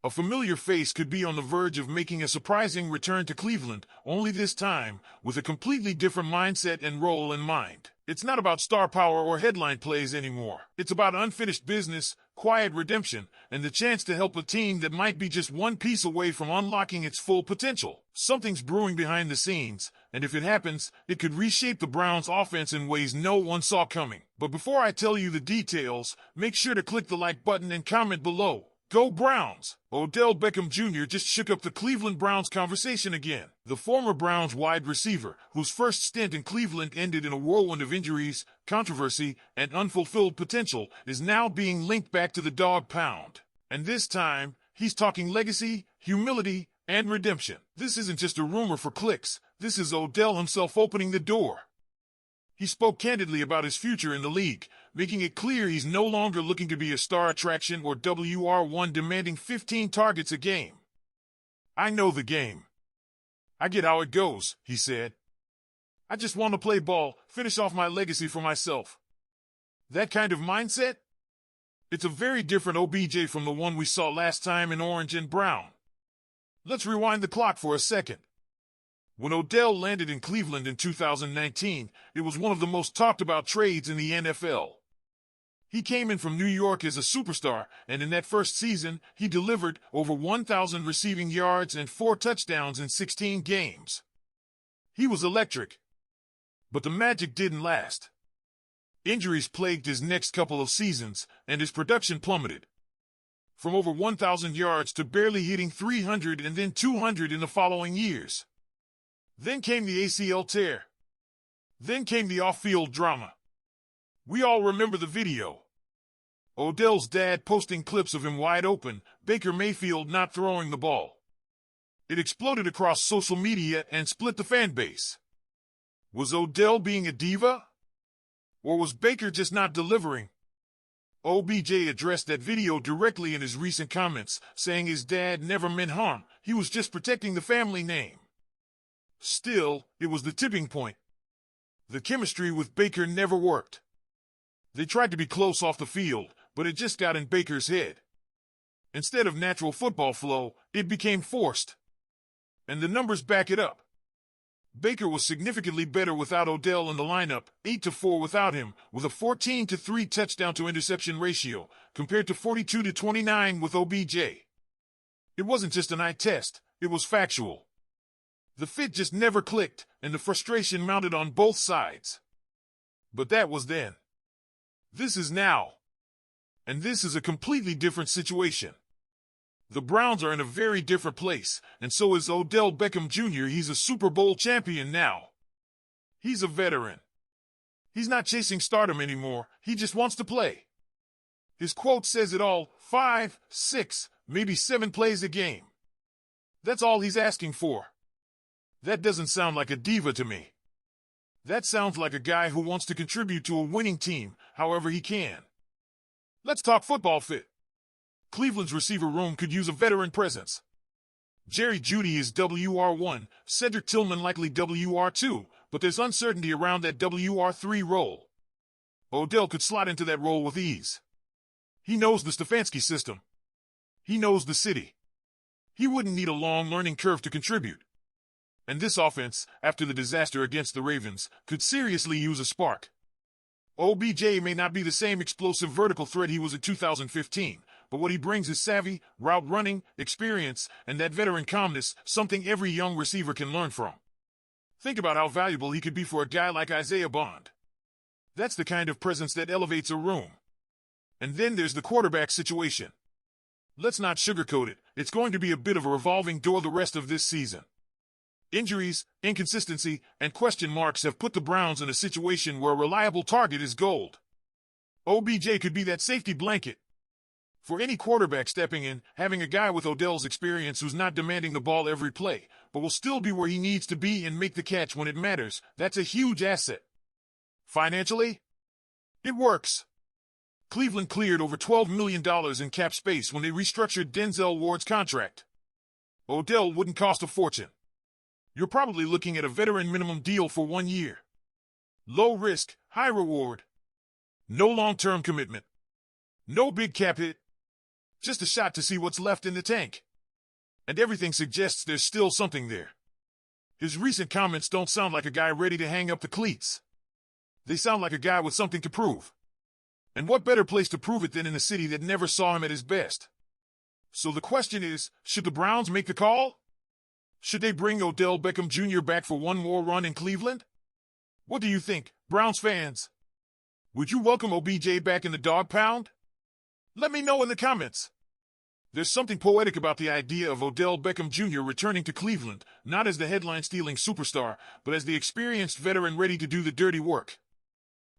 A familiar face could be on the verge of making a surprising return to Cleveland, only this time with a completely different mindset and role in mind. It's not about star power or headline plays anymore. It's about unfinished business, quiet redemption, and the chance to help a team that might be just one piece away from unlocking its full potential. Something's brewing behind the scenes, and if it happens, it could reshape the Browns' offense in ways no one saw coming. But before I tell you the details, make sure to click the like button and comment below. Go Browns! Odell Beckham Jr. just shook up the Cleveland Browns conversation again. The former Browns wide receiver, whose first stint in Cleveland ended in a whirlwind of injuries, controversy, and unfulfilled potential, is now being linked back to the Dawg Pound. And this time, he's talking legacy, humility, and redemption. This isn't just a rumor for clicks. This is Odell himself opening the door. He spoke candidly about his future in the league, making it clear he's no longer looking to be a star attraction or WR1 demanding 15 targets a game. "I know the game. I get how it goes," he said. "I just want to play ball, finish off my legacy for myself." That kind of mindset? It's a very different OBJ from the one we saw last time in orange and brown. Let's rewind the clock for a second. When Odell landed in Cleveland in 2019, it was one of the most talked about trades in the NFL. He came in from New York as a superstar, and in that first season, he delivered over 1,000 receiving yards and 4 touchdowns in 16 games. He was electric. But the magic didn't last. Injuries plagued his next couple of seasons, and his production plummeted. From over 1,000 yards to barely hitting 300 and then 200 in the following years. Then came the ACL tear. Then came the off-field drama. We all remember the video. Odell's dad posting clips of him wide open, Baker Mayfield not throwing the ball. It exploded across social media and split the fan base. Was Odell being a diva? Or was Baker just not delivering? OBJ addressed that video directly in his recent comments, saying his dad never meant harm, he was just protecting the family name. Still, it was the tipping point. The chemistry with Baker never worked. They tried to be close off the field, but it just got in Baker's head. Instead of natural football flow, it became forced. And the numbers back it up. Baker was significantly better without Odell in the lineup, 8-4 without him, with a 14-3 touchdown-to-interception ratio, compared to 42-29 with OBJ. It wasn't just an eye test, it was factual. The fit just never clicked, and the frustration mounted on both sides. But that was then. This is now. And this is a completely different situation. The Browns are in a very different place, and so is Odell Beckham Jr. He's a Super Bowl champion now. He's a veteran. He's not chasing stardom anymore, he just wants to play. His quote says it all, 5, 6, maybe 7 plays a game. That's all he's asking for. That doesn't sound like a diva to me. That sounds like a guy who wants to contribute to a winning team, however he can. Let's talk football fit. Cleveland's receiver room could use a veteran presence. Jerry Jeudy is WR1, Cedric Tillman likely WR2, but there's uncertainty around that WR3 role. Odell could slot into that role with ease. He knows the Stefanski system. He knows the city. He wouldn't need a long learning curve to contribute. And this offense, after the disaster against the Ravens, could seriously use a spark. OBJ may not be the same explosive vertical threat he was in 2015, but what he brings is savvy, route running, experience, and that veteran calmness, something every young receiver can learn from. Think about how valuable he could be for a guy like Isaiah Bond. That's the kind of presence that elevates a room. And then there's the quarterback situation. Let's not sugarcoat it, it's going to be a bit of a revolving door the rest of this season. Injuries, inconsistency, and question marks have put the Browns in a situation where a reliable target is gold. OBJ could be that safety blanket. For any quarterback stepping in, having a guy with Odell's experience who's not demanding the ball every play, but will still be where he needs to be and make the catch when it matters, that's a huge asset. Financially? It works. Cleveland cleared over $12 million in cap space when they restructured Denzel Ward's contract. Odell wouldn't cost a fortune. You're probably looking at a veteran minimum deal for 1 year. Low risk, high reward. No long-term commitment. No big cap hit. Just a shot to see what's left in the tank. And everything suggests there's still something there. His recent comments don't sound like a guy ready to hang up the cleats. They sound like a guy with something to prove. And what better place to prove it than in a city that never saw him at his best? So the question is, should the Browns make the call? Should they bring Odell Beckham Jr. back for one more run in Cleveland? What do you think, Browns fans? Would you welcome OBJ back in the Dawg Pound? Let me know in the comments. There's something poetic about the idea of Odell Beckham Jr. returning to Cleveland, not as the headline-stealing superstar, but as the experienced veteran ready to do the dirty work.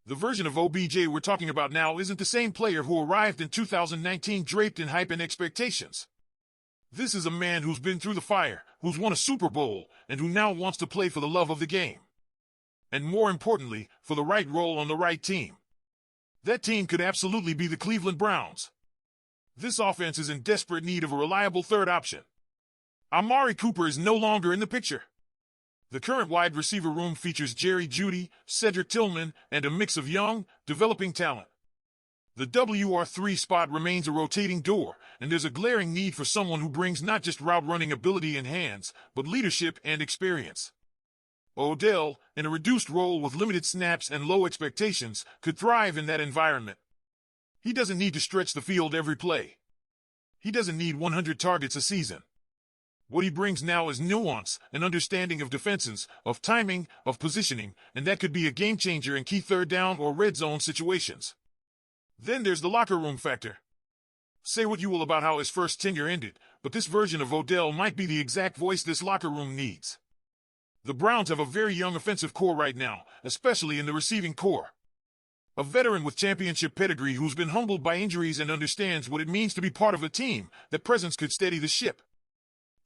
The version of OBJ we're talking about now isn't the same player who arrived in 2019 draped in hype and expectations. This is a man who's been through the fire, who's won a Super Bowl, and who now wants to play for the love of the game. And more importantly, for the right role on the right team. That team could absolutely be the Cleveland Browns. This offense is in desperate need of a reliable third option. Amari Cooper is no longer in the picture. The current wide receiver room features Jerry Jeudy, Cedric Tillman, and a mix of young, developing talent. The WR3 spot remains a rotating door, and there's a glaring need for someone who brings not just route-running ability and hands, but leadership and experience. Odell, in a reduced role with limited snaps and low expectations, could thrive in that environment. He doesn't need to stretch the field every play. He doesn't need 100 targets a season. What he brings now is nuance, an understanding of defenses, of timing, of positioning, and that could be a game-changer in key third down or red zone situations. Then there's the locker room factor. Say what you will about how his first tenure ended, but this version of Odell might be the exact voice this locker room needs. The Browns have a very young offensive core right now, especially in the receiving core. A veteran with championship pedigree who's been humbled by injuries and understands what it means to be part of a team, that presence could steady the ship.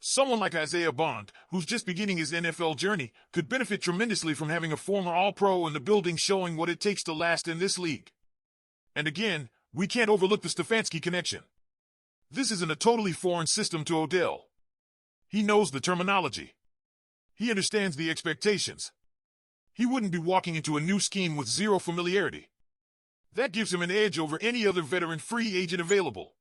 Someone like Isaiah Bond, who's just beginning his NFL journey, could benefit tremendously from having a former All-Pro in the building showing what it takes to last in this league. And again, we can't overlook the Stefanski connection. This isn't a totally foreign system to Odell. He knows the terminology. He understands the expectations. He wouldn't be walking into a new scheme with zero familiarity. That gives him an edge over any other veteran free agent available.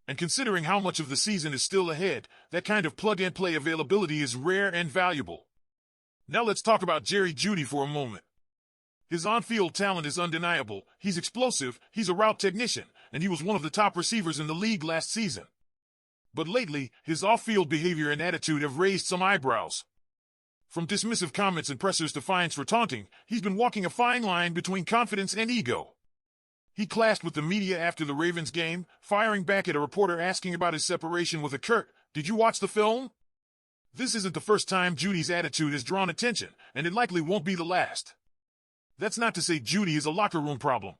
And considering how much of the season is still ahead, that kind of plug-and-play availability is rare and valuable. Now let's talk about Jerry Jeudy for a moment. His on-field talent is undeniable, he's explosive, he's a route technician, and he was one of the top receivers in the league last season. But lately, his off-field behavior and attitude have raised some eyebrows. From dismissive comments and pressers to fines for taunting, he's been walking a fine line between confidence and ego. He clashed with the media after the Ravens game, firing back at a reporter asking about his separation with a curt, "Did you watch the film?" This isn't the first time Jeudy's attitude has drawn attention, and it likely won't be the last. That's not to say Jeudy is a locker room problem.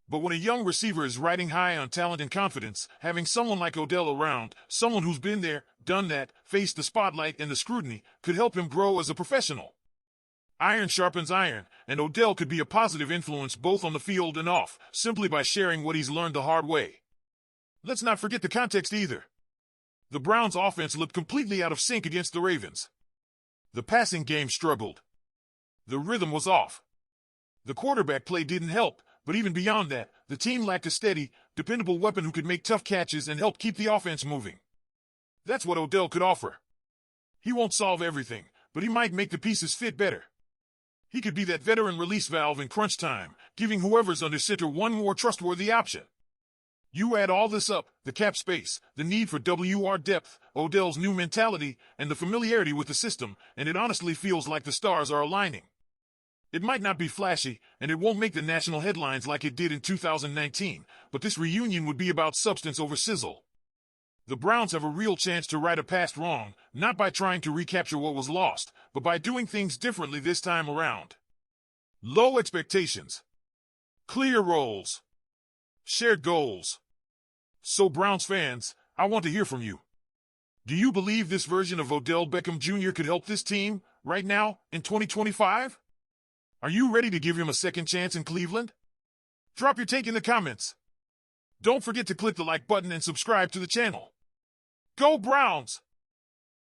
But when a young receiver is riding high on talent and confidence, having someone like Odell around, someone who's been there, done that, faced the spotlight and the scrutiny, could help him grow as a professional. Iron sharpens iron, and Odell could be a positive influence both on the field and off, simply by sharing what he's learned the hard way. Let's not forget the context either. The Browns' offense looked completely out of sync against the Ravens. The passing game struggled. The rhythm was off. The quarterback play didn't help, but even beyond that, the team lacked a steady, dependable weapon who could make tough catches and help keep the offense moving. That's what Odell could offer. He won't solve everything, but he might make the pieces fit better. He could be that veteran release valve in crunch time, giving whoever's under center one more trustworthy option. You add all this up, the cap space, the need for WR depth, Odell's new mentality, and the familiarity with the system, and it honestly feels like the stars are aligning. It might not be flashy, and it won't make the national headlines like it did in 2019, but this reunion would be about substance over sizzle. The Browns have a real chance to right a past wrong, not by trying to recapture what was lost, but by doing things differently this time around. Low expectations. Clear roles. Shared goals. So Browns fans, I want to hear from you. Do you believe this version of Odell Beckham Jr. could help this team, right now, in 2025? Are you ready to give him a second chance in Cleveland? Drop your take in the comments. Don't forget to click the like button and subscribe to the channel. Go Browns!